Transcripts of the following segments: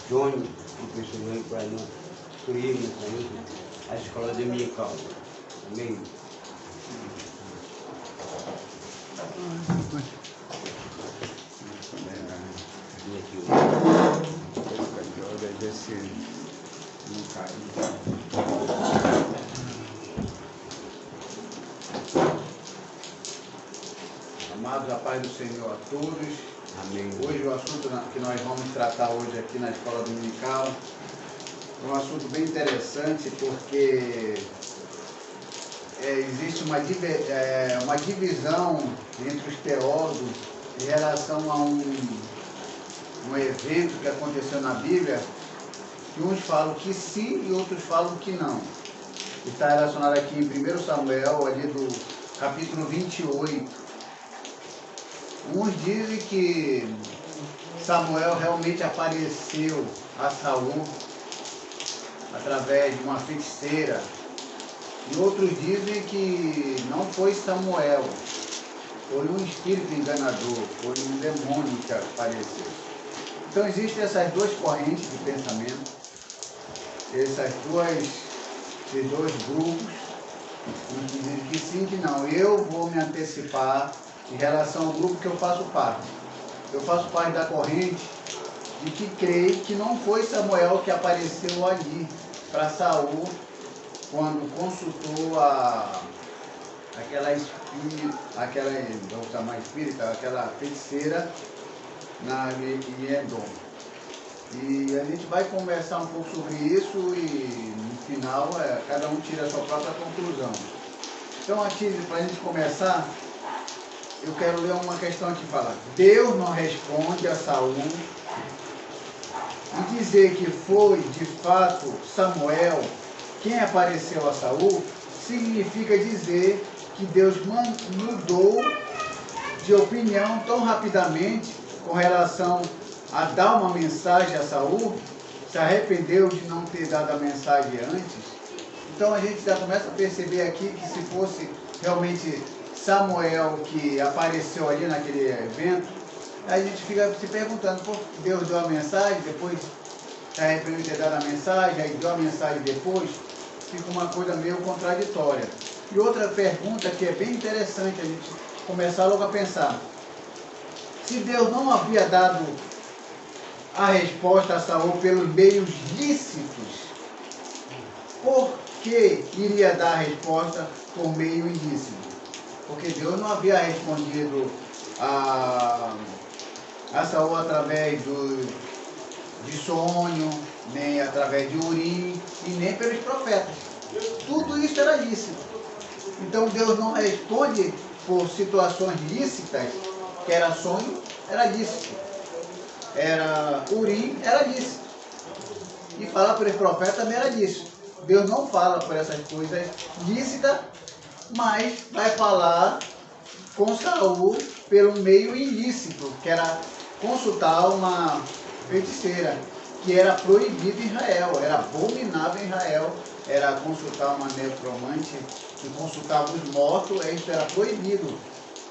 Johnny, professor Johnny, para nós, turismo, a escola dominical. Amém? Amados, a paz do Senhor a todos. Amém. Hoje o assunto que nós vamos tratar hoje aqui na escola dominical é um assunto bem interessante, porque existe uma divisão entre os teólogos em relação a um evento que aconteceu na Bíblia, que uns falam que sim e outros falam que não. Está relacionado aqui em 1 Samuel, ali do capítulo 28. Uns dizem que Samuel realmente apareceu a Saul através de uma feiticeira. E outros dizem que não foi Samuel, foi um espírito enganador, foi um demônio que apareceu. Então existem essas duas correntes de pensamento, esses dois grupos, uns dizem que sim, que não. Eu vou me antecipar em relação ao grupo que eu faço parte. Eu faço parte da corrente de que creio que não foi Samuel que apareceu ali para Saul quando consultou aquela feiticeira em Edom. E a gente vai conversar um pouco sobre isso e no final cada um tira a sua própria conclusão. Então aqui, para a gente começar, eu quero ler uma questão aqui que fala: Deus não responde a Saul, e dizer que foi de fato Samuel quem apareceu a Saul significa dizer que Deus mudou de opinião tão rapidamente com relação a dar uma mensagem a Saul, se arrependeu de não ter dado a mensagem antes. Então a gente já começa a perceber aqui que se fosse realmente Samuel que apareceu ali naquele evento, a gente fica se perguntando, pô, Deus deu a mensagem, depois se arrependeu de ter dado a mensagem, aí deu a mensagem depois, fica uma coisa meio contraditória. E outra pergunta que é bem interessante a gente começar logo a pensar: se Deus não havia dado a resposta a Saul pelos meios lícitos, por que iria dar a resposta por meio ilícito? Porque Deus não havia respondido a Saul através de sonho, nem através de Urim, e nem pelos profetas. Tudo isso era lícito. Então Deus não responde por situações lícitas, que era sonho, era lícito. Era Urim, era lícito. E falar pelos profetas também era lícito. Deus não fala por essas coisas lícitas, mas vai falar com Saul pelo meio ilícito, que era consultar uma feiticeira, que era proibido em Israel, era abominável em Israel, era consultar uma necromante que consultava os mortos, isso era proibido.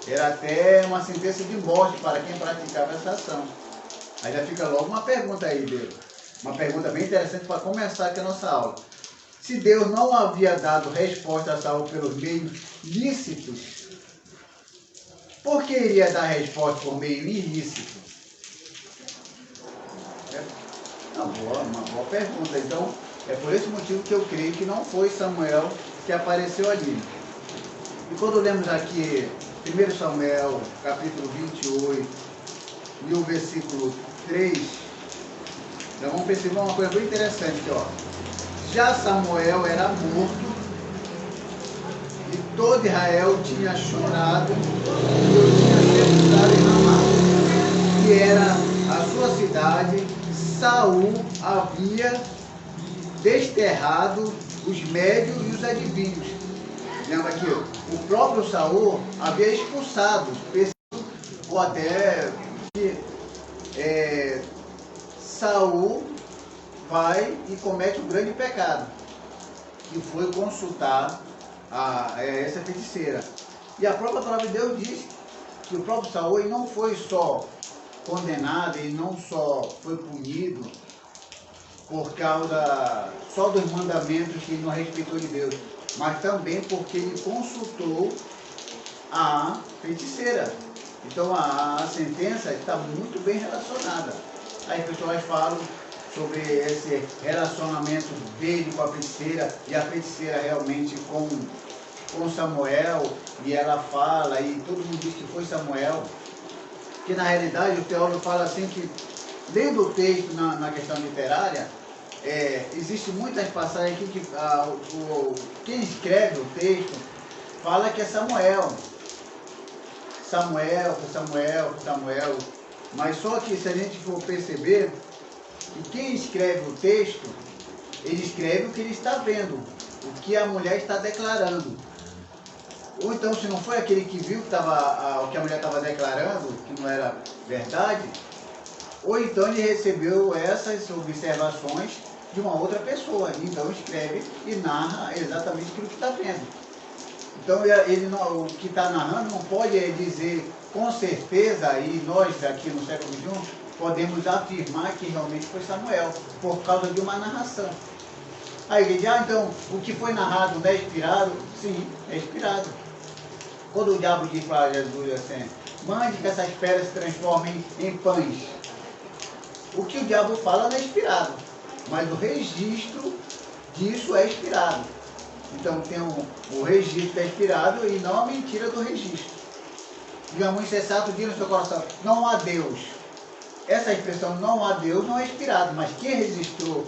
Era até uma sentença de morte para quem praticava essa ação. Aí já fica logo uma pergunta aí, Deus. Uma pergunta bem interessante para começar aqui a nossa aula. Se Deus não havia dado resposta a Saul pelos meios lícitos, por que iria dar resposta por meio ilícito? É uma boa pergunta. Então, é por esse motivo que eu creio que não foi Samuel que apareceu ali. E quando lemos aqui 1 Samuel, capítulo 28, e o versículo 3, nós vamos perceber uma coisa bem interessante aqui, ó. Já Samuel era morto e todo Israel tinha chorado e eu tinha sepultado em Ramá, que era a sua cidade. Saul havia desterrado os médios e os adivinhos. Lembra aqui, o próprio Saul havia expulsado, ou até Saul vai e comete um grande pecado, que foi consultar essa feiticeira. E a própria palavra de Deus diz que o próprio Saul não foi só condenado, ele não só foi punido, por causa só dos mandamentos que ele não respeitou de Deus, mas também porque ele consultou a feiticeira. Então a sentença está muito bem relacionada. Aí as pessoas falam sobre esse relacionamento dele com a feiticeira e a feiticeira realmente com Samuel, e ela fala, e todo mundo diz que foi Samuel, que na realidade o teólogo fala assim que, lendo o texto na questão literária, existem muitas passagens aqui que quem escreve o texto fala que é Samuel. Samuel, mas só que se a gente for perceber, que quem escreve o texto, ele escreve o que ele está vendo, o que a mulher está declarando. Ou então, se não foi aquele que viu que o que a mulher estava declarando, que não era verdade, ou então ele recebeu essas observações de uma outra pessoa, então escreve e narra exatamente aquilo que está vendo. Então o que está narrando não pode dizer com certeza, e nós aqui no século XXI podemos afirmar que realmente foi Samuel, por causa de uma narração. Aí ele diz, então o que foi narrado não é inspirado? Sim, é inspirado. Quando o diabo diz para Jesus assim, mande que essas pedras se transformem em pães. O que o diabo fala não é inspirado, mas o registro disso é inspirado. Então tem o registro que é inspirado e não a mentira do registro. Digamos, insensato diz no seu coração, não há Deus. Essa expressão não há Deus não é inspirado, mas quem registrou,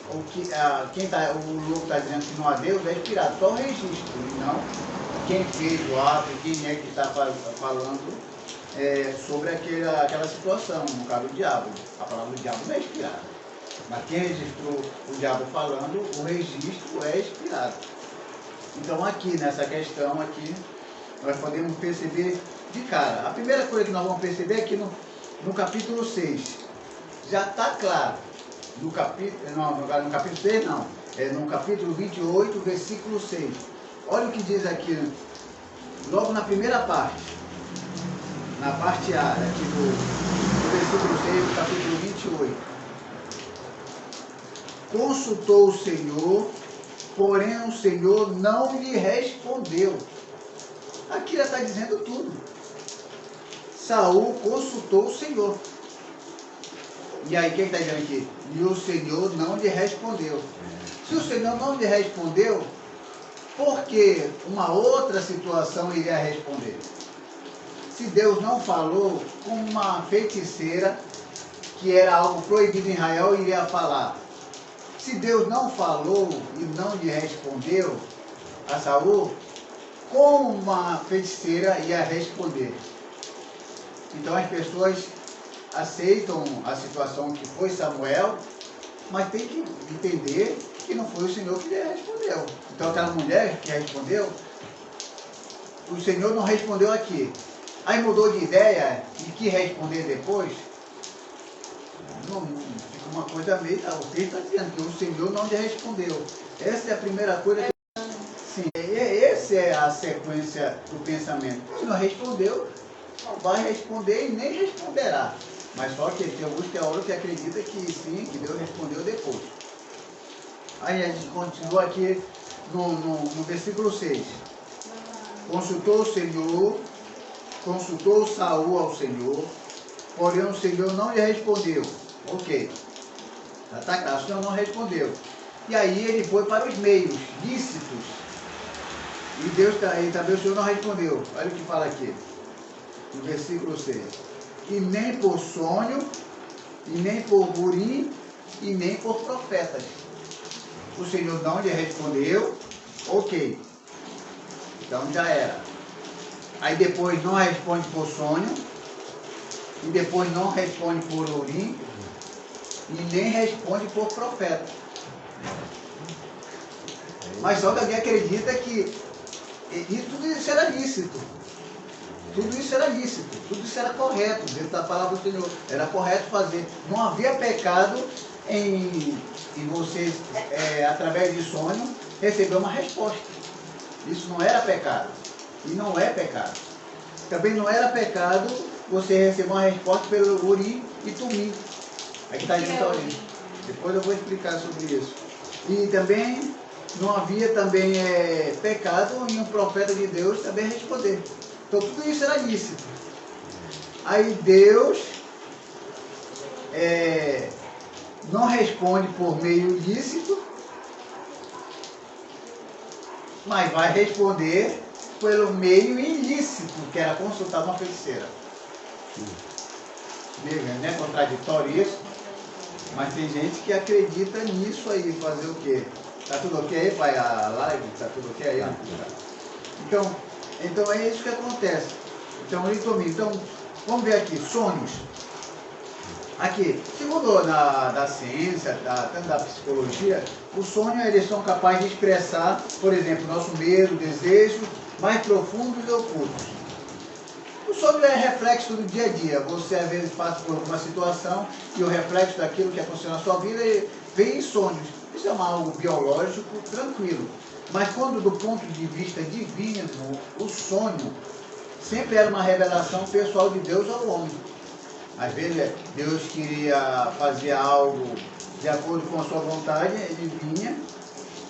o louco está dizendo que não há Deus é inspirado, só o registro, e não quem fez o ato, quem é que está falando sobre aquela situação, no caso do diabo. A palavra do diabo não é inspirada. Mas quem registrou o diabo falando, o registro é inspirado. Então aqui, nessa questão aqui, nós podemos perceber de cara. A primeira coisa que nós vamos perceber é que no capítulo 6, já está claro, no capítulo 6 não, no capítulo 28, versículo 6. Olha o que diz aqui, logo na primeira parte, na parte A, aqui do versículo 6 do capítulo 28. Consultou o Senhor, porém o Senhor não lhe respondeu. Aqui já está dizendo tudo. Saul consultou o Senhor. E aí, quem está dizendo aqui? E o Senhor não lhe respondeu. Se o Senhor não lhe respondeu, por que uma outra situação iria responder? Se Deus não falou, como uma feiticeira, que era algo proibido em Israel, iria falar? Se Deus não falou e não lhe respondeu a Saul, como uma feiticeira ia responder? Então as pessoas aceitam a situação que foi Samuel, mas tem que entender que não foi o Senhor que lhe respondeu. Então aquela mulher que respondeu, o Senhor não respondeu aqui. Aí mudou de ideia e quis responder depois. Não, fica uma coisa meio... O texto está dizendo que o Senhor não lhe respondeu. Essa é a primeira coisa que... Sim, essa é a sequência do pensamento. Se não respondeu, não vai responder e nem responderá. Mas só que tem alguns teólogos que acreditam que sim, que Deus respondeu depois. Aí a gente continua aqui no versículo 6. Consultou o Senhor, consultou Saul ao Senhor, porém o Senhor não lhe respondeu. Ok. Está claro, o Senhor não respondeu. E aí ele foi para os meios lícitos. E também o Senhor não respondeu. Olha o que fala aqui. No versículo 6. E nem por sonho, e nem por urim, e nem por profetas. O Senhor não lhe respondeu. Ok. Então já era. Aí depois não responde por sonho, e depois não responde por urim, e nem responde por profeta. Mas só que alguém acredita que tudo isso era lícito. Tudo isso era lícito, tudo isso era correto, dentro da palavra do Senhor. Era correto fazer. Não havia pecado em você, através de sonho, receber uma resposta. Isso não era pecado. E não é pecado. Também não era pecado você receber uma resposta pelo Urim e Tumim. Aqui está dizendo a origem. Depois eu vou explicar sobre isso. E também não havia também pecado em um profeta de Deus também responder. Então tudo isso era lícito. Aí Deus não responde por meio lícito, mas vai responder pelo meio ilícito, que era consultar uma feiticeira. Não é contraditório isso? Mas tem gente que acredita nisso aí, fazer o quê? Tá tudo ok aí, pai? A live? Tá tudo ok aí? Então é isso que acontece. Então, vamos ver aqui, sonhos. Aqui, segundo da ciência, tanto da psicologia, o sonho, eles são capazes de expressar, por exemplo, nosso medo, desejo mais profundos e ocultos. O sonho é reflexo do dia a dia. Você às vezes passa por alguma situação e o reflexo daquilo que aconteceu na sua vida vem em sonhos. Isso é algo biológico, tranquilo. Mas quando do ponto de vista divino, o sonho sempre era uma revelação pessoal de Deus ao homem. Às vezes Deus queria fazer algo de acordo com a sua vontade, ele vinha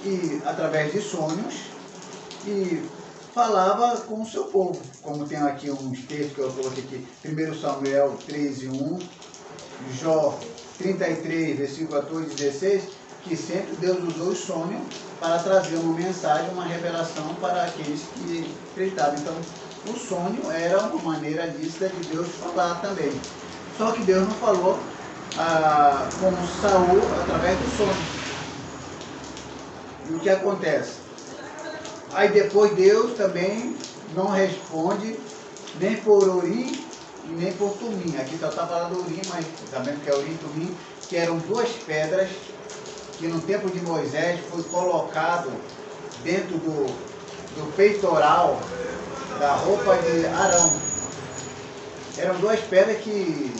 e através de sonhos e falava com o seu povo. Como tem aqui uns textos que eu coloquei aqui, 1 Samuel 3:1, Jó 33, versículo 14 e 16, que sempre Deus usou o sonho para trazer uma mensagem, uma revelação para aqueles que acreditavam. Então, o sonho era uma maneira lícita de Deus falar também. Só que Deus não falou com Saul através do sonho. E o que acontece? Aí depois Deus também não responde nem por Urim e nem por Tumim. Aqui só está falando Urim, mas sabendo que é Urim e Tumim, que eram duas pedras que no tempo de Moisés foi colocado dentro do peitoral da roupa de Arão. Eram duas pedras que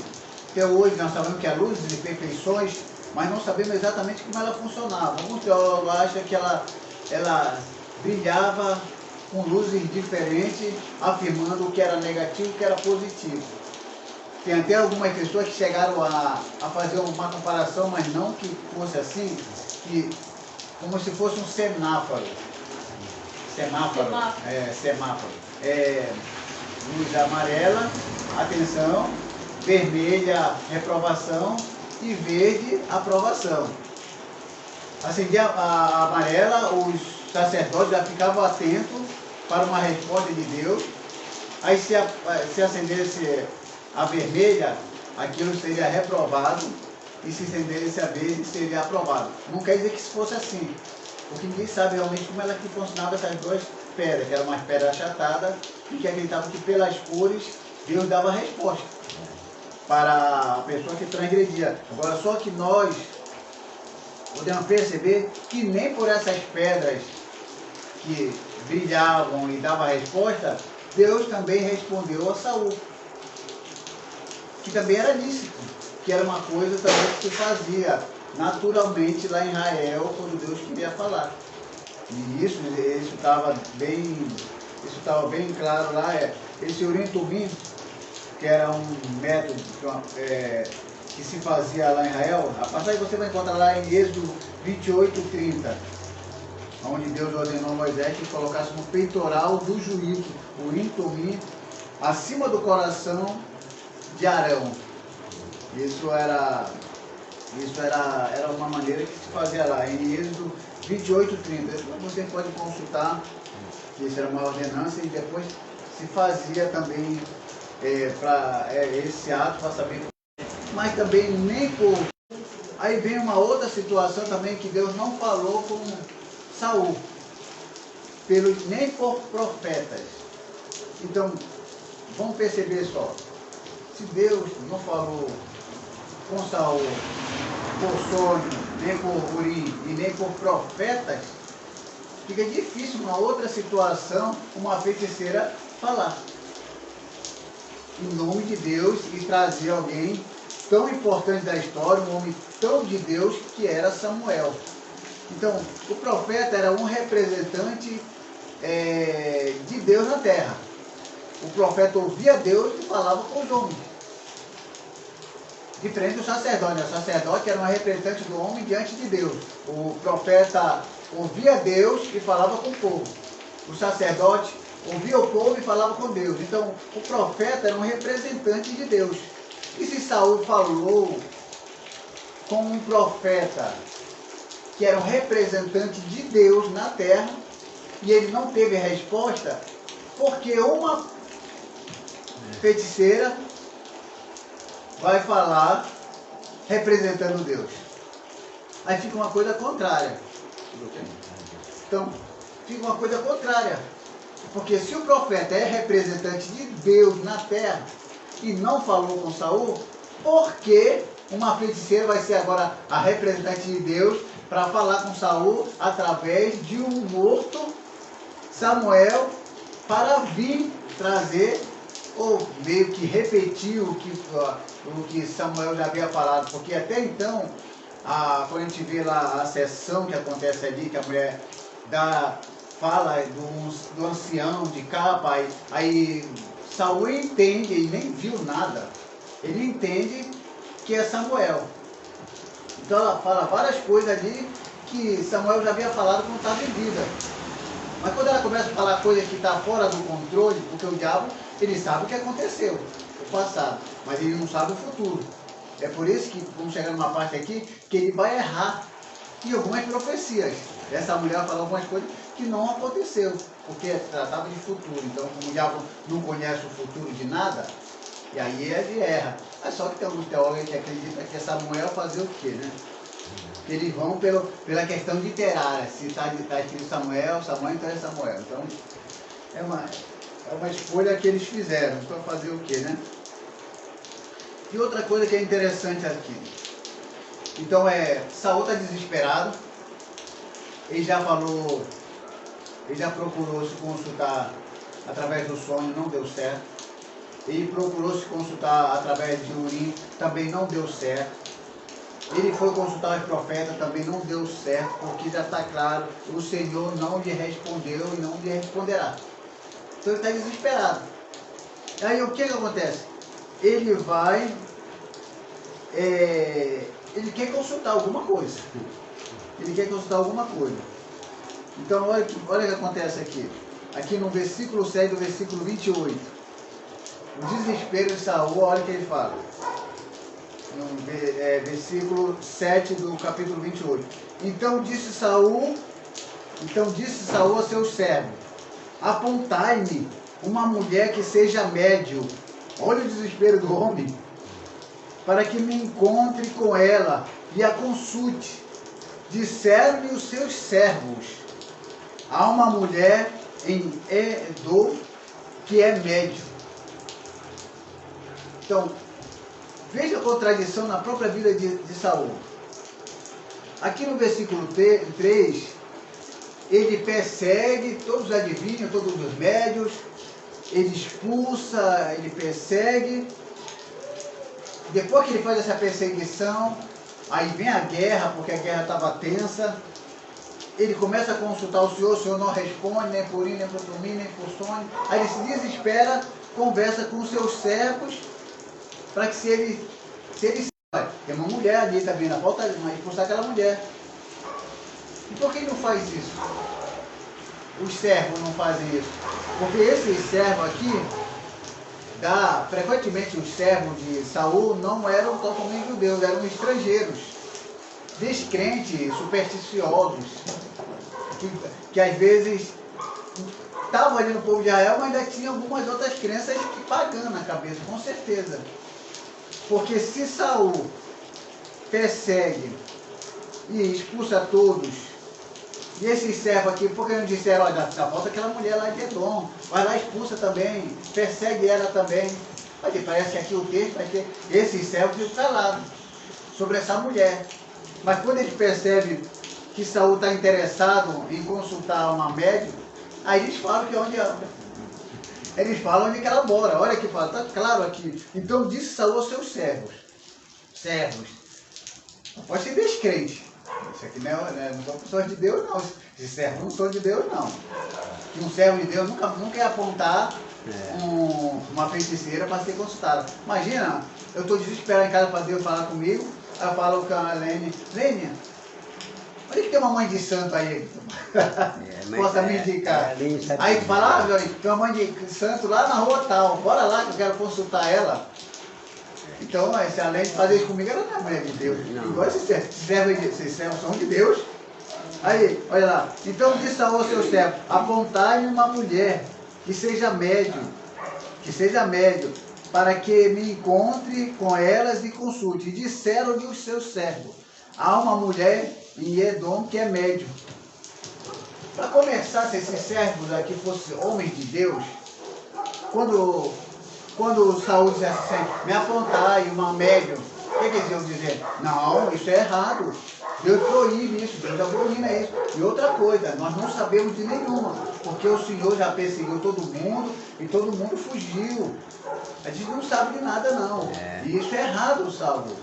até hoje nós sabemos que há luzes e perfeições, mas não sabemos exatamente como ela funcionava. Alguns teólogos acham que ela brilhava com luzes diferentes, afirmando o que era negativo e o que era positivo. Tem até algumas pessoas que chegaram a fazer uma comparação, mas não que fosse assim, como se fosse um semáforo. Semáforo. Luz amarela, atenção, vermelha, reprovação, e verde, aprovação. Acendia a amarela, os sacerdotes já ficavam atentos para uma resposta de Deus. Aí se acendesse a vermelha, aquilo seria reprovado, e se acendesse a verde, seria aprovado. Não quer dizer que isso fosse assim, porque ninguém sabe realmente como ela que funcionava essas duas pedras, que eram umas pedras achatadas, e que acreditavam que pelas cores Deus dava resposta para a pessoa que transgredia. Agora, só que nós podemos perceber que nem por essas pedras que brilhavam e davam a resposta, Deus também respondeu a Saul, que também era lícito, que era uma coisa também que se fazia naturalmente lá em Israel, quando Deus queria falar. E isso estava bem claro lá. Esse Urim e Tumim, que era um método que se fazia lá em Israel, a passagem você vai encontrar lá em Êxodo 28:30, onde Deus ordenou a Moisés que colocasse no peitoral do juízo o Urim e Tumim acima do coração de Arão. Isso era uma maneira que se fazia lá em Êxodo 28:30. Você pode consultar, que isso era uma ordenança, e depois se fazia também para esse ato, para saber. Mas também nem por... Aí vem uma outra situação também que Deus não falou com Saul, nem por profetas. Então, vamos perceber só. Se Deus não falou com Saul por sonho, nem por Urim e nem por profetas, fica difícil uma outra situação, uma feiticeira falar em nome de Deus e trazer alguém tão importante da história, um homem tão de Deus que era Samuel. Então, o profeta era um representante de Deus na terra. O profeta ouvia Deus e falava com os homens. Diferente do sacerdote, né? O sacerdote era um representante do homem diante de Deus. O profeta ouvia Deus e falava com o povo. O sacerdote ouvia o povo e falava com Deus. Então, o profeta era um representante de Deus. E se Saul falou com um profeta que era um representante de Deus na terra, e ele não teve resposta, porque uma feiticeira vai falar representando Deus. Aí fica uma coisa contrária. Então, fica uma coisa contrária. Porque se o profeta é representante de Deus na terra e não falou com Saul, por que uma feiticeira vai ser agora a representante de Deus para falar com Saul através de um morto, Samuel, para vir trazer, ou meio que repetir o que Samuel já havia falado? Porque até então, quando a gente vê lá a sessão que acontece ali, que a mulher fala do ancião de capa, aí Saul entende, ele nem viu nada, ele entende que é Samuel. Então ela fala várias coisas ali que Samuel já havia falado quando estava em vida. Mas quando ela começa a falar coisas que estão fora do controle, porque o diabo, ele sabe o que aconteceu, o passado, mas ele não sabe o futuro. É por isso que vamos chegar numa parte aqui que ele vai errar em algumas profecias. Essa mulher fala algumas coisas que não aconteceu, porque tratava de futuro. Então, como o diabo não conhece o futuro de nada, e aí ele erra. Mas só que tem alguns teólogos que acreditam que é Samuel fazer o quê, né? Eles vão pela questão literária. Se está escrito Samuel, então é Samuel. Então, é uma escolha que eles fizeram para fazer o quê, né? E outra coisa que é interessante aqui. Então, Saul está desesperado. Ele já falou, ele já procurou se consultar através do sonho, não deu certo. Ele procurou se consultar através de Urim, também não deu certo. Ele foi consultar os profetas, também não deu certo, porque já está claro, o Senhor não lhe respondeu e não lhe responderá. Então ele está desesperado. Aí o que acontece? Ele vai, ele quer consultar alguma coisa. Ele quer consultar alguma coisa. Então olha o que acontece aqui. Aqui no versículo 7 do versículo 28. O desespero de Saul, olha o que ele fala. No versículo 7 do capítulo 28. Então disse Saul a seus servos: apontai-me uma mulher que seja médio. Olha o desespero do homem. Para que me encontre com ela e a consulte. Disseram-lhe os seus servos: há uma mulher em Edom que é médio. Então, veja a contradição na própria vida de Saul. Aqui no versículo 3, ele persegue todos os adivinhos, todos os médios, ele expulsa, ele persegue. Depois que ele faz essa perseguição, aí vem a guerra, porque a guerra estava tensa. Ele começa a consultar o Senhor não responde, nem por ir, nem por dormir, nem por sonho. Aí ele se desespera, conversa com os seus servos, para que se ele tem uma mulher ali, está vindo, falta expulsar aquela mulher. E por que ele não faz isso? Os servos não fazem isso. Porque esse servo aqui, frequentemente os servos de Saul não eram totalmente judeus, eram estrangeiros, descrentes, supersticiosos, que às vezes estavam ali no povo de Israel, mas ainda tinha algumas outras crenças pagãs na cabeça, com certeza. Porque se Saul persegue e expulsa todos, e esses servos aqui, porque não disseram, olha, falta aquela mulher lá de Edom, vai lá, expulsa também, persegue ela também. Mas parece que aqui o texto vai ter esses servos ficam calados sobre essa mulher. Mas quando eles percebem que Saul está interessado em consultar uma médium, aí eles falam que é onde anda. Eles falam onde que ela mora. Olha aqui, está claro aqui. Então disse Saul aos seus servos. Não pode ser descrente. Isso aqui não são pessoas de Deus, não. Esses servos não são de Deus, não. Que um servo de Deus nunca ia apontar uma feiticeira para ser consultada. Imagina, eu estou desesperado em casa para Deus falar comigo. Aí eu falo com a Lênia, Lênia, olha que tem uma mãe de santo aí. Possa me indicar. Aí tu fala, ah, tem uma mãe de santo lá na rua tal, bora lá que eu quero consultar ela. Então, se além de fazer isso comigo, ela não é mulher de Deus. Igual esses servos são de Deus. Aí, olha lá. Então disse ao seu servo, apontai-me uma mulher que seja médio, para que me encontre com elas e consulte. E disseram-lhe os seus servos, há uma mulher em Edom que é médio. Para começar, se esses servos aqui fossem homens de Deus, quando Saul dizia assim, me apontai uma médium, o que eles iam dizer? Não, isso é errado. Deus proíbe isso, Deus abomina isso. E outra coisa, nós não sabemos de nenhuma, porque o Senhor já perseguiu todo mundo e todo mundo fugiu. A gente não sabe de nada não. E isso é errado, Saul.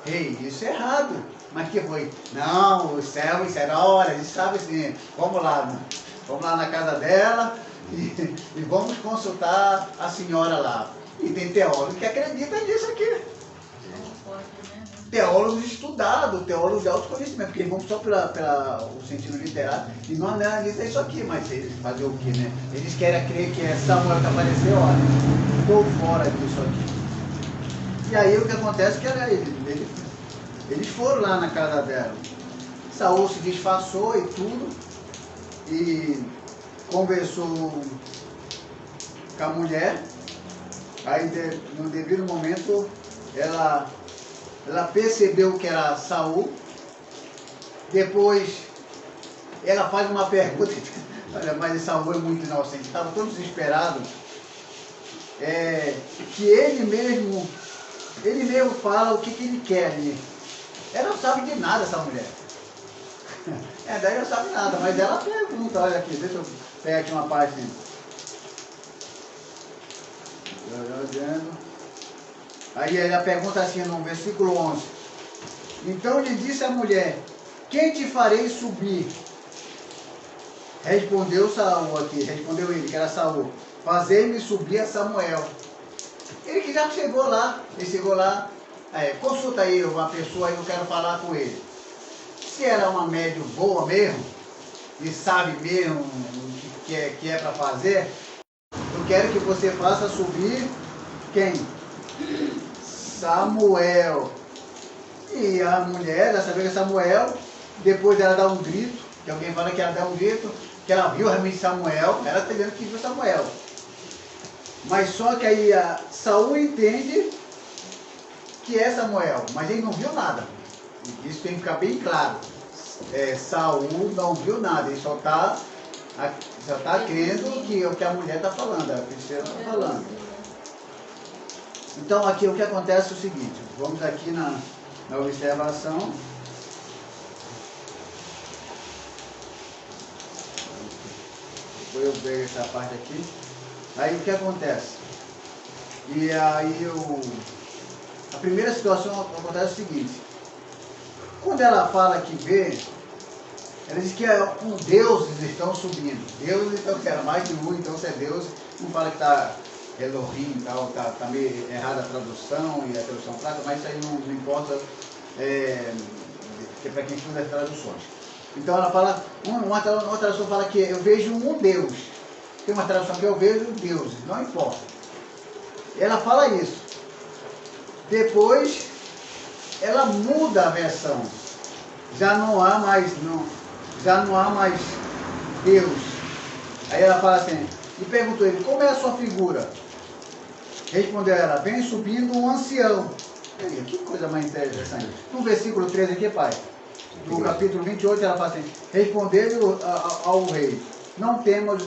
Ei, isso é errado. Mas que foi? Não, os servos disseram, olha, eles sabem assim, vamos lá na casa dela e vamos consultar a senhora lá. E tem teólogos que acreditam nisso aqui. Teólogos estudados, teólogos de autoconhecimento, porque eles vão só pelo sentido literário e não analisam isso aqui, mas eles fazer o quê, né? Eles querem crer que é Samuel que apareceu, olha, estou fora disso aqui. E aí o que acontece é que eles foram lá na casa dela. Saul se disfarçou e tudo, e conversou com a mulher. Aí no devido momento ela percebeu que era Saul. Depois ela faz uma pergunta, olha, mas Saul é muito inocente, estava todo desesperado, que ele mesmo fala o que ele quer ali. Ela não sabe de nada, essa mulher. Daí não sabe nada, mas ela pergunta, olha aqui, deixa eu pegar aqui uma página. Aí ela pergunta assim no versículo 11. Então lhe disse a mulher, quem te farei subir? Respondeu ele, que era Saul, fazei-me subir a Samuel. Ele que já chegou lá, consulta aí uma pessoa aí, eu quero falar com ele. Se ela é uma médium boa mesmo, e sabe mesmo o que é para fazer, eu quero que você faça subir quem? Samuel. E a mulher, ela sabia que é Samuel, depois ela dá um grito, que alguém fala que ela dá um grito, que ela viu realmente Samuel, ela está dizendo que viu Samuel. Mas só que aí Saul entende que é Samuel, mas ele não viu nada. Isso tem que ficar bem claro. Saul não viu nada, ele só está crendo que o que a mulher está falando, a feiticeira está falando. Então aqui o que acontece é o seguinte, vamos aqui na observação. Depois eu vejo essa parte aqui. Aí o que acontece? E aí a primeira situação acontece o seguinte. Quando ela fala que vê, ela diz que com deuses estão subindo. Deuses, então que era mais de um, então se é Deus, não fala que está Elohim e tal, está meio errada a tradução e a tradução fraca, mas isso aí não importa, que é para quem estuda as traduções. Então ela fala, uma tradução fala que eu vejo um Deus. Tem uma tradução que eu vejo deuses, não importa. Ela fala isso. Depois ela muda a versão. Já não há mais Deus. Aí ela fala assim, e perguntou ele, como é a sua figura? Respondeu ela, vem subindo um ancião. Que coisa mais interessante. No versículo 13 aqui, pai, no capítulo 28, ela fala assim, respondeu ao rei, não temas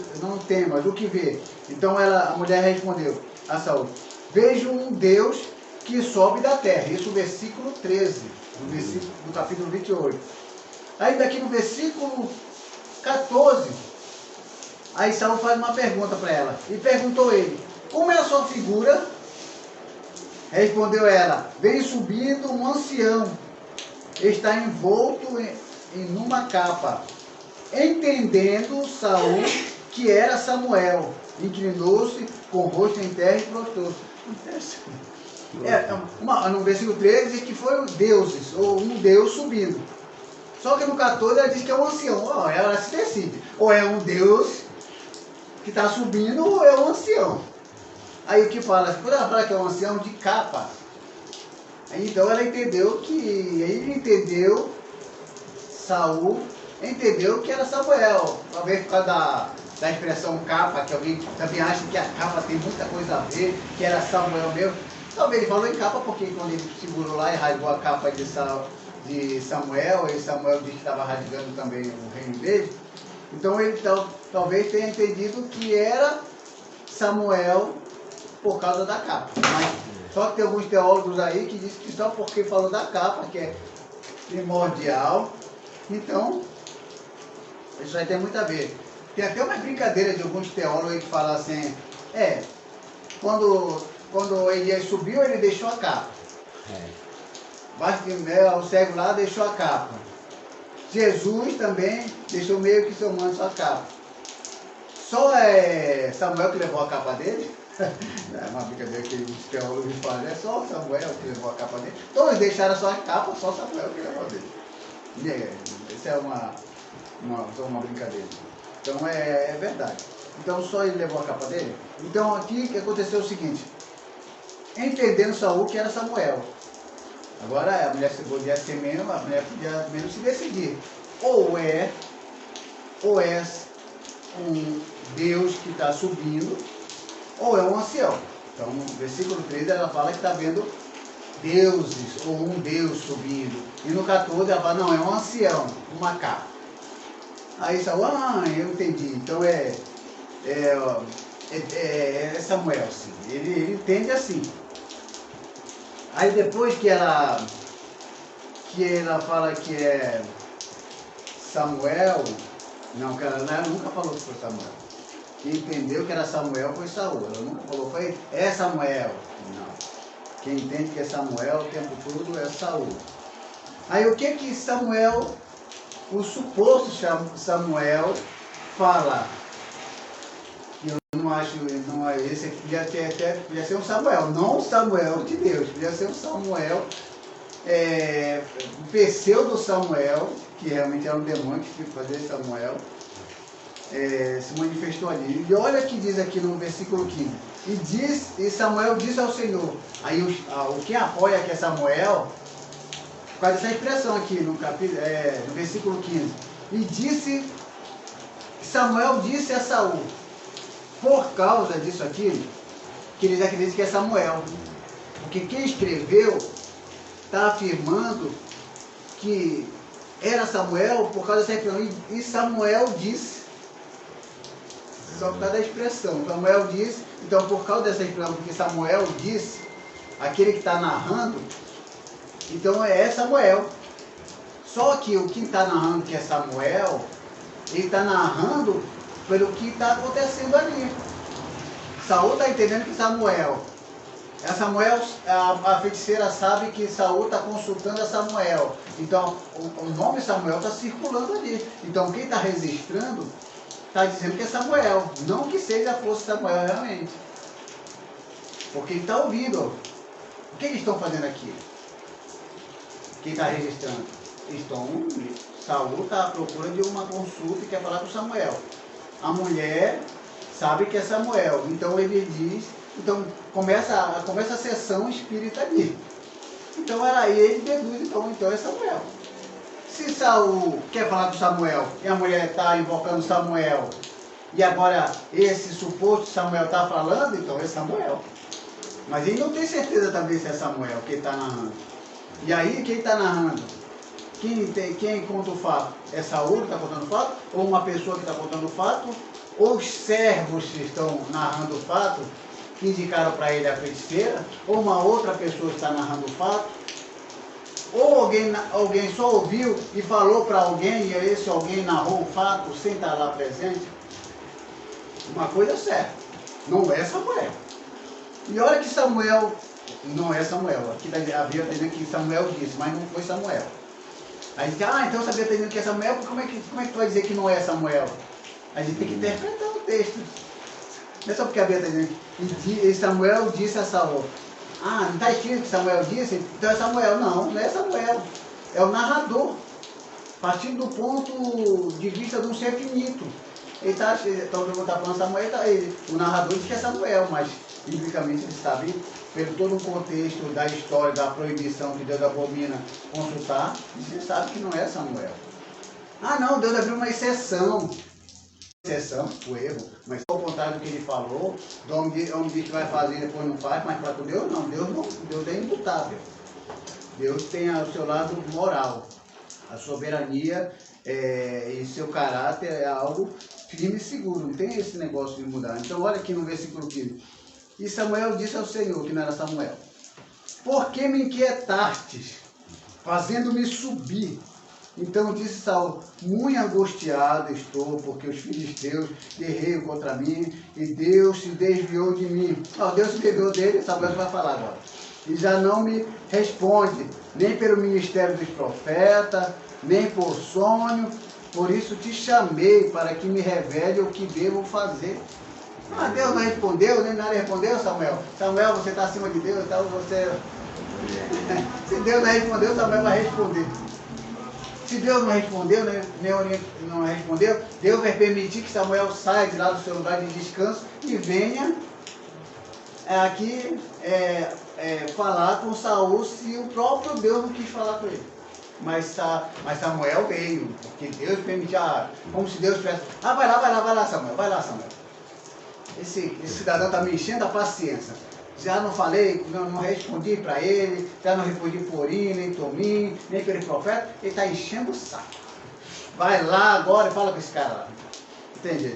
o que vê. Então a mulher respondeu a Saul, vejo um Deus que sobe da terra. Isso no versículo 13, do capítulo 28. Aí daqui no versículo 14, aí Saul faz uma pergunta para ela. E perguntou ele, como é a sua figura? Respondeu ela, vem subindo um ancião, está envolto em uma capa. Entendendo Saul que era Samuel, inclinou-se com o rosto em terra e prostrou-se. No versículo 13 diz que foi deuses, ou um Deus subindo. Só que no 14 ela diz que é um ancião. Ela se decide. Ou é um Deus que está subindo, ou é um ancião. Aí o que fala? Quando ela fala que é um ancião de capa, aí, então ela entendeu que. Ele entendeu, Saul entendeu que era Samuel. Talvez por causa da expressão capa, que alguém também acha que a capa tem muita coisa a ver, que era Samuel mesmo. Talvez ele falou em capa porque quando ele segurou lá e rasgou a capa de Samuel, e Samuel disse que estava rasgando também o reino dele. Então ele talvez tenha entendido que era Samuel por causa da capa. Mas só que tem alguns teólogos aí que dizem que só porque falou da capa, que é primordial, então isso aí tem muito a ver. Tem até uma brincadeira de alguns teólogos que falam assim, quando Elias subiu, ele deixou a capa. Bartimeu, o cego lá, deixou a capa. Jesus também deixou meio que seu manto a capa. Só Samuel que levou a capa dele. É uma brincadeira que os teólogos falam, é só Samuel que levou a capa dele. Todos deixaram só a capa, só Samuel que levou a dele. Isso é uma brincadeira. Então é verdade. Então só ele levou a capa dele. Então aqui que aconteceu o seguinte, entendendo Saul que era Samuel. Agora a mulher podia ser menos, a mulher podia menos se decidir. Ou é um Deus que está subindo, ou é um ancião. Então no versículo 13 ela fala que está vendo deuses, ou um Deus subindo. E no 14 ela fala, não, é um ancião, uma capa. Aí Saul, eu entendi. Então é Samuel, sim. Ele entende assim. Aí depois que ela fala que é Samuel, não, que ela nunca falou que foi Samuel. Quem entendeu que era Samuel foi Saul. Ela nunca falou, é Samuel. Não. Quem entende que é Samuel o tempo todo é Saul. Aí o que Samuel, o suposto Samuel, fala? Esse aqui podia ser um Samuel, não um Samuel de Deus, podia ser um Samuel, um pseudo Samuel, que realmente era um demônio que queria fazer Samuel, se manifestou ali. E olha o que diz aqui no versículo 15. E Samuel disse ao Senhor. Aí o que apoia que é Samuel, por causa dessa expressão aqui no versículo 15. E Samuel disse a Saul. Por causa disso aqui, que eles acreditam que é Samuel. Porque quem escreveu está afirmando que era Samuel por causa dessa expressão. E Samuel disse. Só por causa da expressão. Samuel disse. Então, por causa dessa expressão que Samuel disse, aquele que está narrando, então é Samuel. Só que o que está narrando que é Samuel, ele está narrando pelo que está acontecendo ali. Saul está entendendo que Samuel, a feiticeira sabe que Saul está consultando a Samuel. Então, o nome Samuel está circulando ali. Então, quem está registrando está dizendo que é Samuel. Não que fosse Samuel realmente. Porque ele está ouvindo. O que eles estão fazendo aqui? Quem está registrando? Saul está à procura de uma consulta e quer falar com Samuel. A mulher sabe que é Samuel, então ele diz, então começa a sessão espírita ali. Então ele deduz, então é Samuel. Se Saul quer falar com Samuel e a mulher está invocando Samuel, e agora esse suposto Samuel está falando, então é Samuel. Mas ele não tem certeza também se é Samuel que está narrando. E aí quem está narrando? Quem conta o fato? É Saul que está contando o fato? Ou uma pessoa que está contando o fato? Ou os servos que estão narrando o fato, que indicaram para ele a feiticeira? Ou uma outra pessoa que está narrando o fato? Ou alguém só ouviu e falou para alguém, e esse alguém narrou o fato sem estar lá presente? Uma coisa é certa, não é Samuel. E olha que Samuel, não é Samuel. Aqui havia dizendo que Samuel disse, mas não foi Samuel. Aí diz, então você está dizendo que é Samuel, como é que tu vai dizer que não é Samuel? A gente tem que interpretar o texto. Não é só porque a Bíblia está dizendo, e Samuel disse a Saul. Ah, não está escrito que Samuel disse? Então é Samuel. Não, não é Samuel. É o narrador. Partindo do ponto de vista de um ser finito. Ele está falando Samuel, o narrador diz que é Samuel, mas biblicamente ele sabe, pelo todo o contexto da história, da proibição que Deus abomina consultar, ele sabe que não é Samuel. Ah não, Deus abriu uma exceção. Exceção, o erro, mas ao contrário do que ele falou, o homem diz que vai fazer e depois não faz, mas para com Deus não, Deus é imutável. Deus tem o seu lado moral. A soberania e seu caráter é algo firme e seguro, não tem esse negócio de mudar. Então olha aqui no versículo 15. E Samuel disse ao Senhor, que não era Samuel: por que me inquietastes, fazendo-me subir? Então disse Saul: muito angustiado estou, porque os filisteus guerreiam contra mim, e Deus se desviou de mim. Deus se desviou dele, Samuel vai falar agora. E já não me responde, nem pelo ministério dos profetas, nem por sonho. Por isso te chamei, para que me revele o que devo fazer. Deus não respondeu, nem nada respondeu, Samuel. Samuel, você está acima de Deus, então você... Se Deus não respondeu, Samuel vai responder. Se Deus não respondeu, não respondeu, Deus vai permitir que Samuel saia de lá do seu lugar de descanso e venha aqui falar com Saul, se o próprio Deus não quis falar com ele. Mas Samuel veio, porque Deus permitiu, como se Deus tivesse... vai lá, Samuel, vai lá, Samuel. Esse cidadão está me enchendo a paciência. Já não falei, não respondi para ele, já não respondi por Uri, nem Tomim, nem pelo profeta, ele está enchendo o saco. Vai lá agora e fala com esse cara lá. Entende?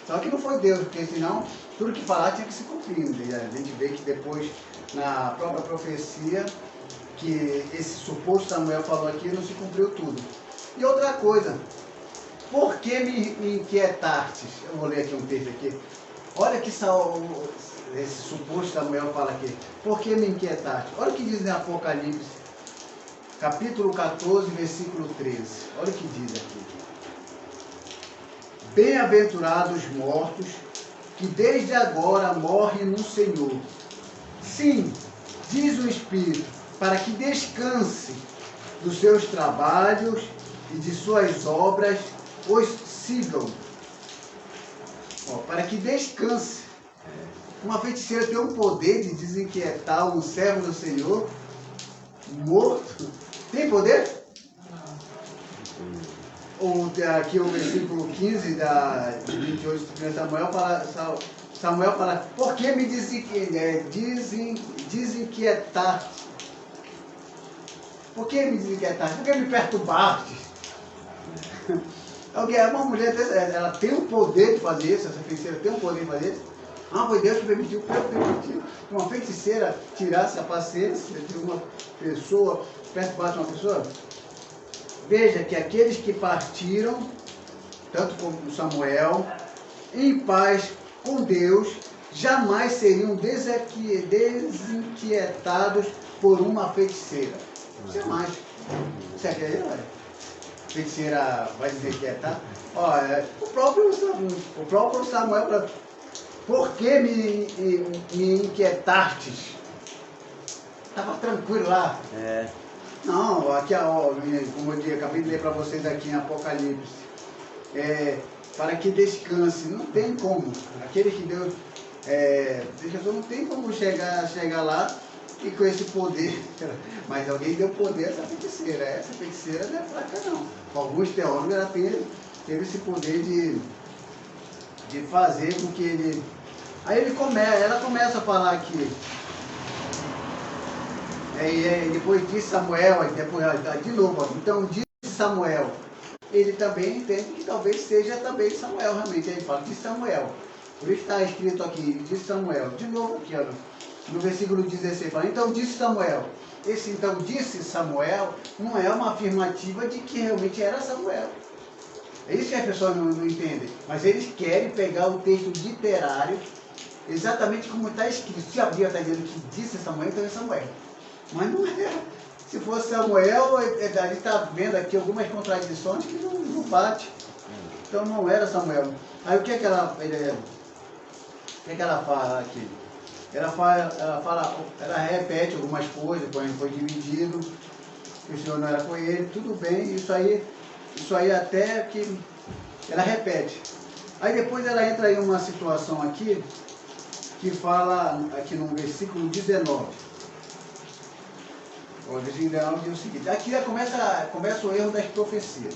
Só que não foi Deus, porque senão tudo que falar tinha que se cumprir. A gente vê que depois, na própria profecia, que esse suposto Samuel falou aqui, não se cumpriu tudo. E outra coisa, por que me inquietastes? Eu vou ler aqui um texto aqui. Olha que esse suposto Samuel fala aqui. Por que me inquietaste? Olha o que diz em Apocalipse, capítulo 14, versículo 13. Olha o que diz aqui. Bem-aventurados os mortos, que desde agora morrem no Senhor. Sim, diz o Espírito, para que descanse dos seus trabalhos e de suas obras os sigam. Para que descanse. Uma feiticeira tem o poder de desinquietar um servo do Senhor morto? Tem poder? Aqui o versículo 15 de 28 de Samuel fala, por que me desinquietar? Por que me desinquietaste? Por que me perturbaste? Uma mulher, ela tem o poder de fazer isso, essa feiticeira tem o poder de fazer isso. Foi Deus que permitiu que uma feiticeira tirasse a paciência de uma pessoa, perturbasse uma pessoa. Veja que aqueles que partiram, tanto como Samuel, em paz com Deus, jamais seriam desinquietados por uma feiticeira. Jamais. Você acredita? Feiticeira vai desinquietar? O próprio Samuel, por que me inquietastes? Estava tranquilo lá. Não, aqui, como eu acabei de ler para vocês aqui em Apocalipse, para que descanse, não tem como. Aquele que Deus, não tem como chegar lá e com esse poder, mas alguém deu poder a essa feiticeira. Essa feiticeira não é fraca não. Alguns teólogos ela teve esse poder de fazer com que ele... Aí ela começa a falar aqui. Depois disse Samuel, de novo, então disse Samuel. Ele também entende que talvez seja também Samuel, realmente. Ele fala de Samuel. Por isso está escrito aqui, disse Samuel. De novo aqui, no versículo 16, fala, então disse Samuel. Esse então disse Samuel não é uma afirmativa de que realmente era Samuel. É isso que as pessoas não entendem. Mas eles querem pegar o texto literário exatamente como está escrito. Se a Bíblia está dizendo que disse Samuel, então é Samuel. Mas não é. Se fosse Samuel, a gente está vendo aqui algumas contradições que não bate. Então não era Samuel. Aí o que é que ela fala aqui? ela repete algumas coisas, quando ele foi dividido, que o Senhor não era com ele, tudo bem, isso aí até que ela repete. Aí depois ela entra em uma situação aqui, que fala aqui no versículo 19. O versículo 19 diz o seguinte, aqui já começa o erro das profecias.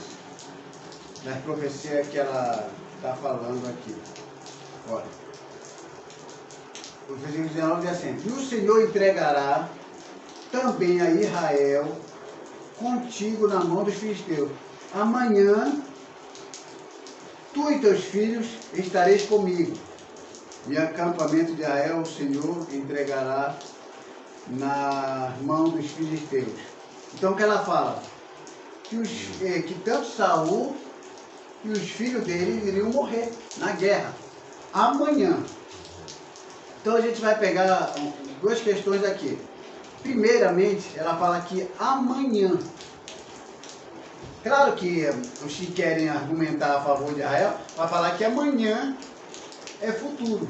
Das profecias que ela está falando aqui. Olha. O versículo 19 diz assim, e o Senhor entregará também a Israel contigo na mão dos filisteus. Amanhã, tu e teus filhos estareis comigo. E o acampamento de Israel, o Senhor entregará na mão dos filisteus. Então o que ela fala? Que tanto Saul e os filhos dele iriam morrer na guerra. Amanhã. Então a gente vai pegar duas questões aqui. Primeiramente, ela fala que amanhã. Claro que os que querem argumentar a favor de Israel, vai falar que amanhã é futuro.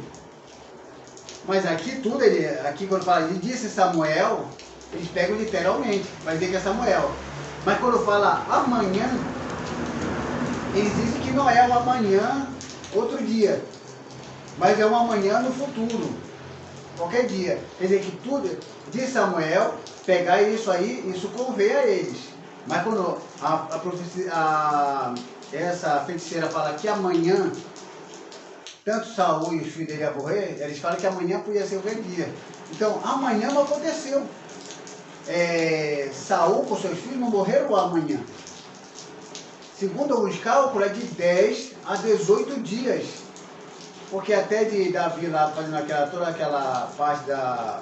Mas aqui tudo, aqui quando fala, ele disse Samuel, eles pegam literalmente, vai dizer que é Samuel. Mas quando fala amanhã, eles dizem que não é o amanhã, outro dia. Mas é um amanhã no futuro, qualquer dia. Quer dizer que tudo de Samuel, pegar isso aí, isso convém a eles. Mas quando essa feiticeira fala que amanhã, tanto Saul e os filhos dele iam morrer, eles falam que amanhã podia ser qualquer dia. Então, amanhã não aconteceu. Saul com seus filhos não morreram amanhã. Segundo os cálculos, é de 10 a 18 dias. Porque até de Davi lá fazendo toda aquela parte da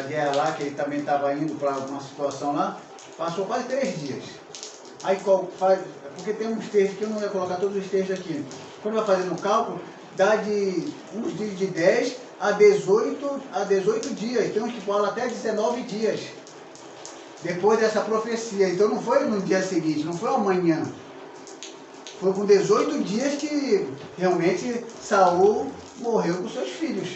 guerra lá, que ele também estava indo para uma situação lá, passou quase 3 dias. Aí porque tem uns textos que eu não ia colocar todos os textos aqui. Quando vai fazendo o cálculo, dá de uns dias de 10 a 18 dias. Tem uns que falam até 19 dias. Depois dessa profecia. Então não foi no dia seguinte, não foi amanhã. Foi com 18 dias que realmente Saul morreu com seus filhos.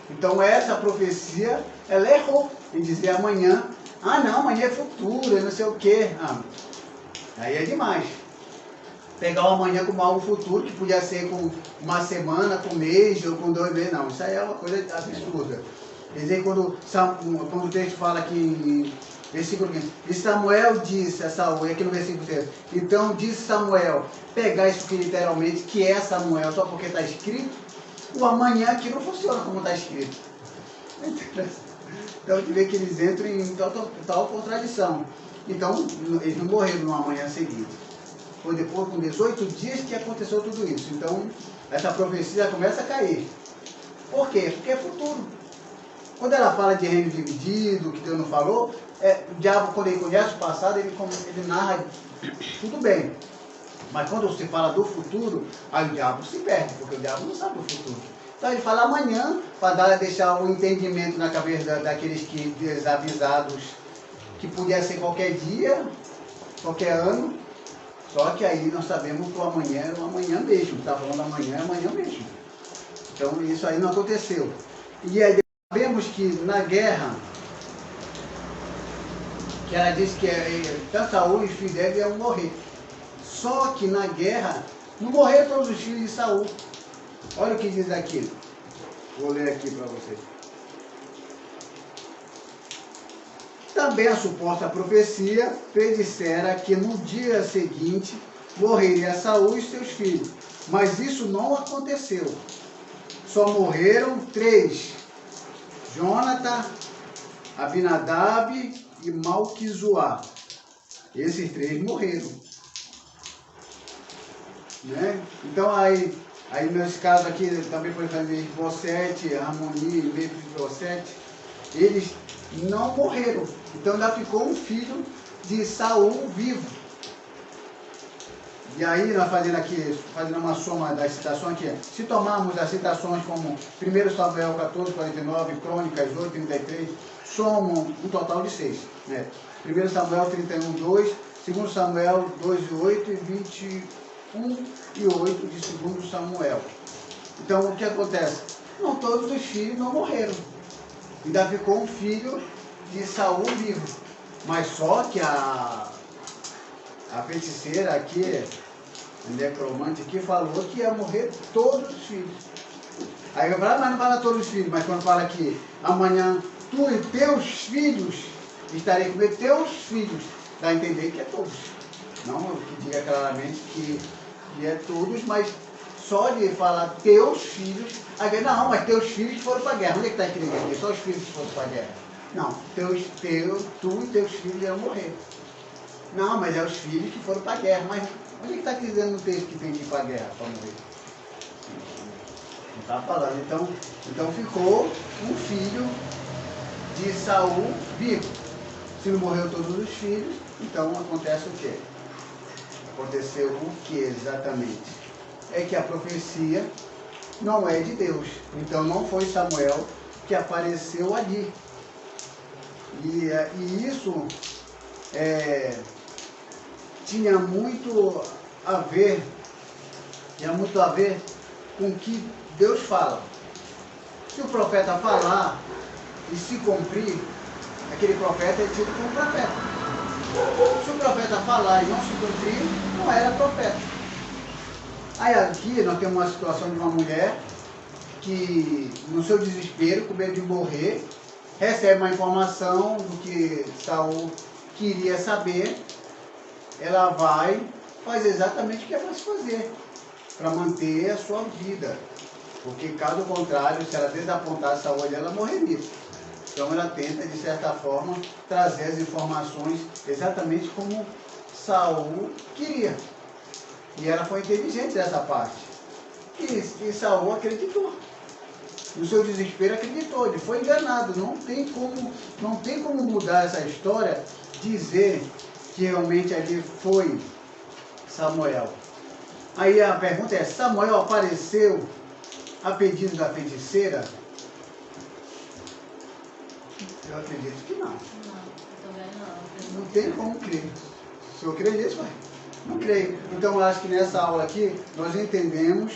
Então essa profecia, ela errou em dizer amanhã. Ah não, amanhã é futuro, não sei o quê. Aí é demais. Pegar o amanhã como algo futuro, que podia ser com uma semana, com um mês, ou com 2 meses. Não, isso aí é uma coisa absurda. Quer dizer, quando o texto fala aqui, versículo 15, e Samuel disse a Saul, aqui no versículo 3, então disse Samuel, pegar isso aqui literalmente, que é Samuel, só porque está escrito, o amanhã aqui não funciona como está escrito. Então, de ver que eles entram em total contradição. Então, eles não morreram no amanhã seguinte. Foi depois, com 18 dias, que aconteceu tudo isso. Então, essa profecia começa a cair. Por quê? Porque é futuro. Quando ela fala de reino dividido, que Deus não falou, o diabo, quando ele conhece o passado, ele narra tudo bem. Mas quando se fala do futuro, aí o diabo se perde, porque o diabo não sabe do futuro. Então ele fala amanhã, para deixar o entendimento na cabeça daqueles que desavisados, que podia ser qualquer dia, qualquer ano. Só que aí nós sabemos que o amanhã é o amanhã mesmo. Está falando amanhã é amanhã mesmo. Então isso aí não aconteceu. E aí sabemos que na guerra, que ela disse que tanto Saul e os filhos dele iam morrer. Só que na guerra, não morreram todos os filhos de Saul. Olha o que diz aqui. Vou ler aqui para vocês. Também a suposta profecia predissera que no dia seguinte morreria Saul e seus filhos. Mas isso não aconteceu. Só morreram 3. Jonathan, Abinadab e Malquizuá. Esses 3 morreram. Né? Então aí nesse caso aqui, também por exemplo, Mefibosete, Ramoni e Mefibosete, eles não morreram. Então ainda ficou um filho de Saul vivo. E aí nós fazendo uma soma das citações aqui, se tomarmos as citações como 1 Samuel 14, 49, Crônicas 8, 33, somam um total de 6. Né? 1 Samuel 31, 2, 2 Samuel 2, 8 e 21 e 8 de 2 Samuel. Então o que acontece? não todos os filhos não morreram. Ainda ficou um filho de Saul vivo. Mas só que a feiticeira aqui, a necromante aqui, falou que ia morrer todos os filhos. Aí eu falo, mas não fala todos os filhos, mas quando fala que amanhã tu e teus filhos estarei com teus filhos, dá a entender que é todos. Não que diga claramente que é todos, mas só de falar teus filhos, aí não, mas teus filhos foram para a guerra. Onde é que está escrito aqui? Só os filhos que foram para a guerra. Não, tu e teus filhos iam morrer. Não, mas é os filhos que foram para a guerra. Mas onde é que está dizendo no texto que tem que ir para a guerra para morrer? Não está falando. Então ficou um filho de Saul vivo. Se não morreu todos os filhos, então acontece o quê? Aconteceu o que exatamente? É que a profecia não é de Deus. Então não foi Samuel que apareceu ali. E isso tinha muito a ver com o que Deus fala. Se o profeta falar e se cumprir, aquele profeta é tido como profeta. Se o profeta falar e não se cumprir, não era profeta. Aí aqui nós temos uma situação de uma mulher que, no seu desespero, com medo de morrer, recebe uma informação do que Saul queria saber. Ela vai fazer exatamente o que é para se fazer, para manter a sua vida. Porque caso contrário, se ela desapontar Saul, ela morreria. Então ela tenta, de certa forma, trazer as informações exatamente como Saul queria. E ela foi inteligente dessa parte. E Saul acreditou. No seu desespero acreditou, ele foi enganado. Não tem como mudar essa história, dizer que realmente ali foi Samuel. Aí a pergunta é, Samuel apareceu a pedido da feiticeira? Eu acredito que não. Também não. Não tem como crer. Se eu crer nisso, vai. Não creio. Então eu acho que nessa aula aqui nós entendemos,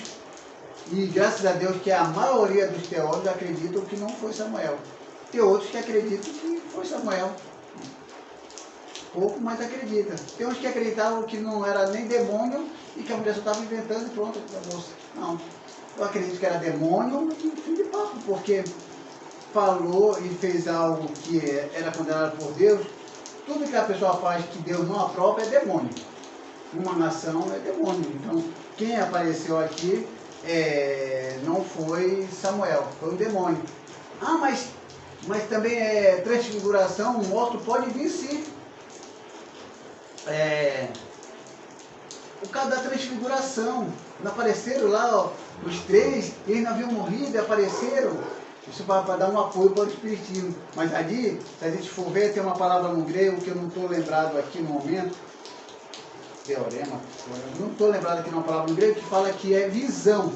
e graças a Deus que a maioria dos teólogos acreditam que não foi Samuel. Tem outros que acreditam que foi Samuel. Pouco, mas acredita. Tem uns que acreditavam que não era nem demônio e que a mulher só estava inventando e pronto, acabou. Não. Eu acredito que era demônio e fim de papo, porque falou e fez algo que era condenado por Deus. Tudo que a pessoa faz que Deus não aprova é demônio. Uma nação é demônio. Então, quem apareceu aqui não foi Samuel, foi um demônio. Ah, mas também é transfiguração, um morto pode vir sim. O caso da transfiguração, não apareceram lá, ó, os três, eles não haviam morrido e apareceram. Isso para dar um apoio para o espiritismo. Mas ali, se a gente for ver, tem uma palavra no grego que eu não estou lembrado aqui no momento. Teorema. Não estou lembrado aqui numa palavra no grego que fala que é visão.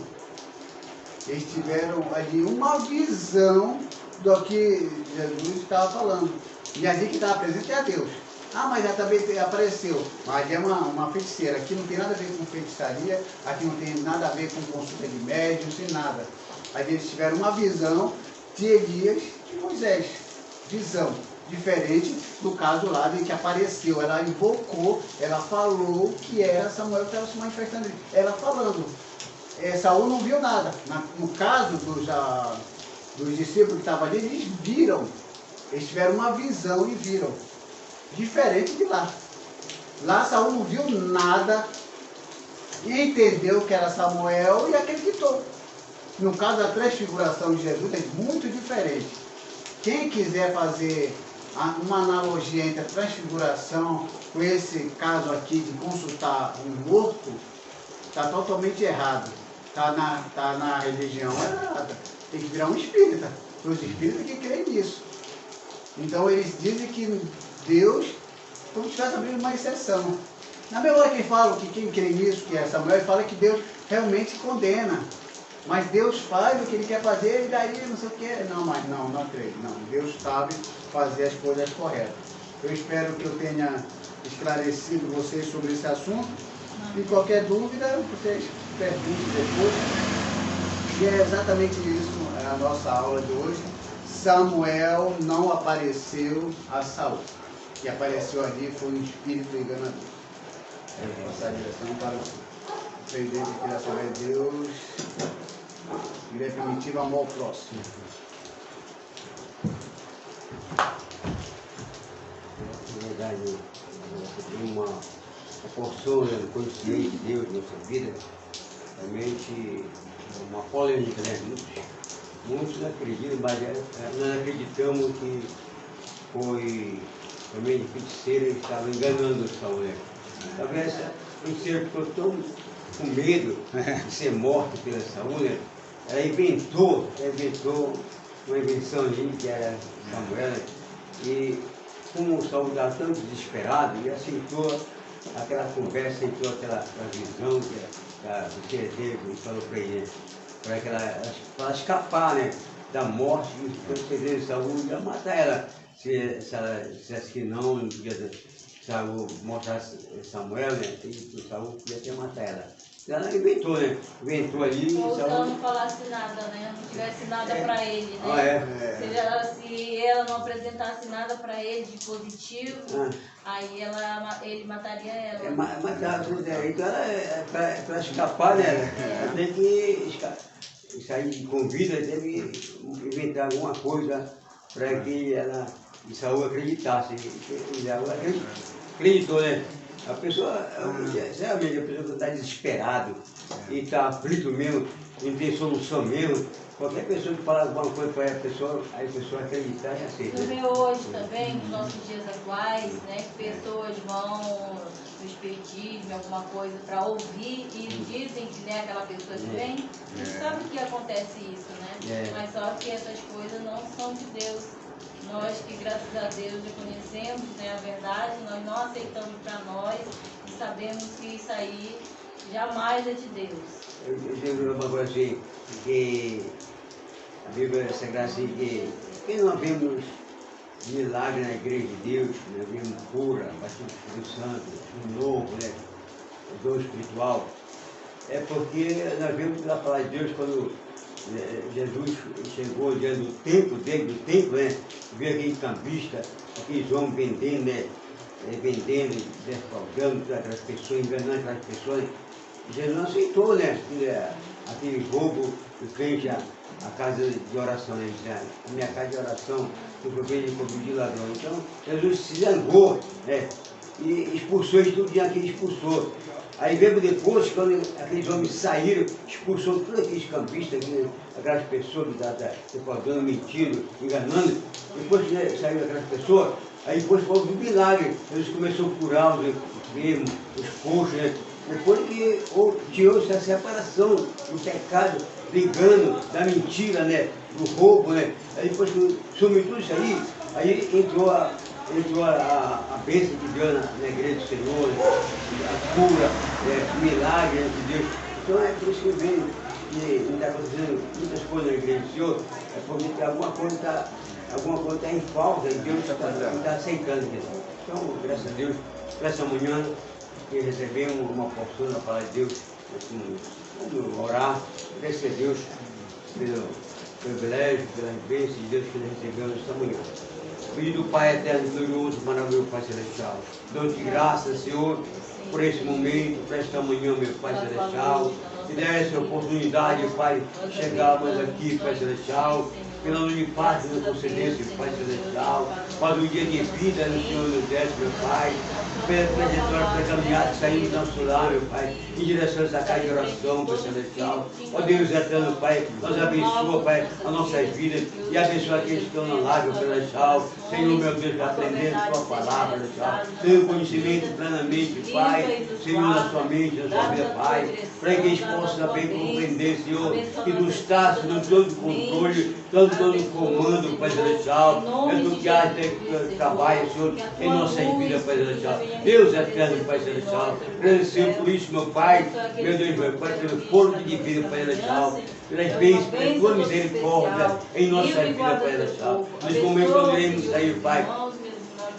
Eles tiveram ali uma visão do que Jesus estava falando. E ali que estava presente é a Deus. Ah, mas ela também apareceu. Mas ali é uma feiticeira. Aqui não tem nada a ver com feitiçaria, aqui não tem nada a ver com consulta de médium, sem nada. Aí eles tiveram uma visão de Elias e Moisés. Visão. Diferente do caso lá de que apareceu. Ela invocou, ela falou que era Samuel que estava se manifestando. Ela falando. Saul não viu nada. No caso dos discípulos que estavam ali, eles viram. Eles tiveram uma visão e viram. Diferente de lá. Lá Saul não viu nada e entendeu que era Samuel e acreditou. No caso da transfiguração de Jesus é muito diferente. Quem quiser fazer uma analogia entre a transfiguração com esse caso aqui de consultar um morto, está totalmente errado. Está na religião errada. Tem que virar um espírita. Os espíritas que creem nisso. Então eles dizem que Deus, como se estivesse abrindo uma exceção. Na mesma hora que eles falam que quem crê nisso, que é Samuel, ele fala que Deus realmente condena. Mas Deus faz o que Ele quer fazer e daí não sei o que. Não creio. Não, Deus sabe fazer as coisas corretas. Eu espero que eu tenha esclarecido vocês sobre esse assunto. E qualquer dúvida, vocês perguntem depois. E é exatamente isso a nossa aula de hoje. Samuel não apareceu a Saul. O que apareceu ali foi um espírito enganador. Eu vou passar a direção para o presidente aqui da Assembleia de Deus. Ele é primitivo, amor ao próximo. Na verdade, você tem uma porção de conhecimento de Deus na sua vida, realmente uma polêmica, né? Muitos não acreditam, mas nós acreditamos que foi também de feiticeiro, ele estava enganando o Saul, né? Talvez essa feiticeira ficou tão com medo de ser morta pela Saul, né? Ela inventou uma invenção ali, que era Samuel, né? E como o Saul estava tão desesperado, ele aceitou aquela conversa, aceitou aquela visão que o Senhor teve e falou para ele, para escapar, né, da morte, o segredo de Saul ia matar ela. Se ela dissesse que não, no dia de Saul mostrasse Samuel, né, e o Saul podia até matar ela. Ela inventou, né? Inventou ali. Ou Saul... então não falasse nada, né? Não tivesse nada para ele, né? Se ela não apresentasse nada para ele de positivo, aí ele mataria ela. Matar tudo, né? Então ela, para escapar, né? Ela tem que sair com vida, deve inventar alguma coisa para que ela, e Saul acreditasse. Ela acreditou, né? A pessoa, realmente, a pessoa que está desesperado e está aflito mesmo, não tem solução mesmo, qualquer pessoa que fala alguma coisa para a pessoa, aí a pessoa acreditar e aceita. Você vê hoje também, nos nossos dias atuais, né, que pessoas vão no espiritismo, alguma coisa, para ouvir e dizem que, né, aquela pessoa que vem, a gente sabe que acontece isso, né? Mas só que essas coisas não são de Deus. Nós que, graças a Deus, reconhecemos, né, a verdade, nós não aceitamos para nós e sabemos que isso aí jamais é de Deus. Eu digo uma coisa assim, que a Bíblia Sagrada assim, que nós vemos milagre na igreja de Deus, nós vemos cura, batismo do Espírito Santo, o novo, né, o dom espiritual, é porque nós vemos pela palavra de Deus quando Jesus chegou diante do templo né? Viu aquele campista, aqueles homens vendendo, né? Vendendo, defraudando aquelas pessoas, enganando aquelas pessoas. Jesus não aceitou, né? Aquele roubo do crente a casa de oração, né? A minha casa de oração, que foi feita de ladrão. Então, Jesus se zangou, né? E expulsou eles tudo diante que ele expulsou. Aí mesmo depois, quando aqueles homens saíram, expulsou todos aqueles campistas, aquelas pessoas que estavam mentindo, enganando, depois que saíram aquelas pessoas, aí depois houve um milagre, Jesus começou a curar os enfermos, os coxos, né? Depois que tirou essa separação do pecado, do engano, da mentira, né? Do roubo, né? Aí depois que sumiu tudo isso aí entrou a bênção de Deus na igreja do Senhor, a cura, milagre de Deus. Então é por isso que eu vejo que não está acontecendo muitas coisas na igreja do Senhor, é porque alguma coisa está em falta e Deus não está aceitando isso. Então, graças a Deus, para essa manhã, que recebemos uma porção da palavra de Deus, vamos orar, agradecer a Deus pelo privilégio, pela bênção de Deus que nós recebemos esta manhã. Filho do Pai eterno, glorioso, maravilhoso Pai Celestial. Dou-te graças, Senhor, por esse momento, por esta manhã, meu Pai Celestial. Que dê essa oportunidade, Pai, chegarmos aqui, Pai Celestial, pela unipaz da concedência, Pai Celestial, para o dia de vida no Senhor nos desse, meu Pai, pela trajetória, pela caminhada que saímos do nosso lar, meu Pai, em direção a essa casa de oração, Pai Celestial. Ó Deus eterno, Pai, nos abençoa, Pai, a nossa vida e abençoa aqueles que estão na live, Pai Celestial. Senhor, meu Deus, para aprender a Sua palavra, Celestial. Tenha conhecimento plenamente, Pai, Senhor, na sua mente, na sua vida, Pai, para que eles possam também compreender, Senhor, que tu estás no todo o controle, todo o comando, Pai Celestial. É tu que trabalha, Senhor, em nossas vidas, Pai Celestial. Deus eterno, Pai Celestial. Agradecer por isso, meu Pai, meu Deus, meu Pai, pelo fogo de vida, Pai Celestial, pelas bênçãos, pela tua misericórdia em nossa vida, Pai Celestial. Nesse momento, quando iremos sair, Pai,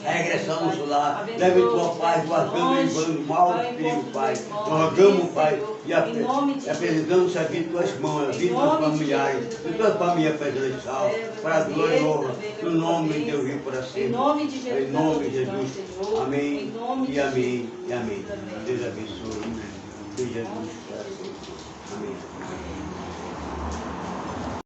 a regressão no solar. Abençoe, Leve tua paz, guardando e livrando mal vai do perigo, encontro Pai. dos irmãos, Nós rogamos, Pai, Senhor, e em nome de apresentamos a vida em tuas mãos, a vida dos nome de familiares, Jesus, de tua família presidencial, para a glória e honra, no nome de Deus e para sempre. Em nome de Jesus, Em nome de nós Jesus. Senhor. Amém. Em nome E de amém. Jesus. E amém. Amém. Deus abençoe. Que Jesus para sempre.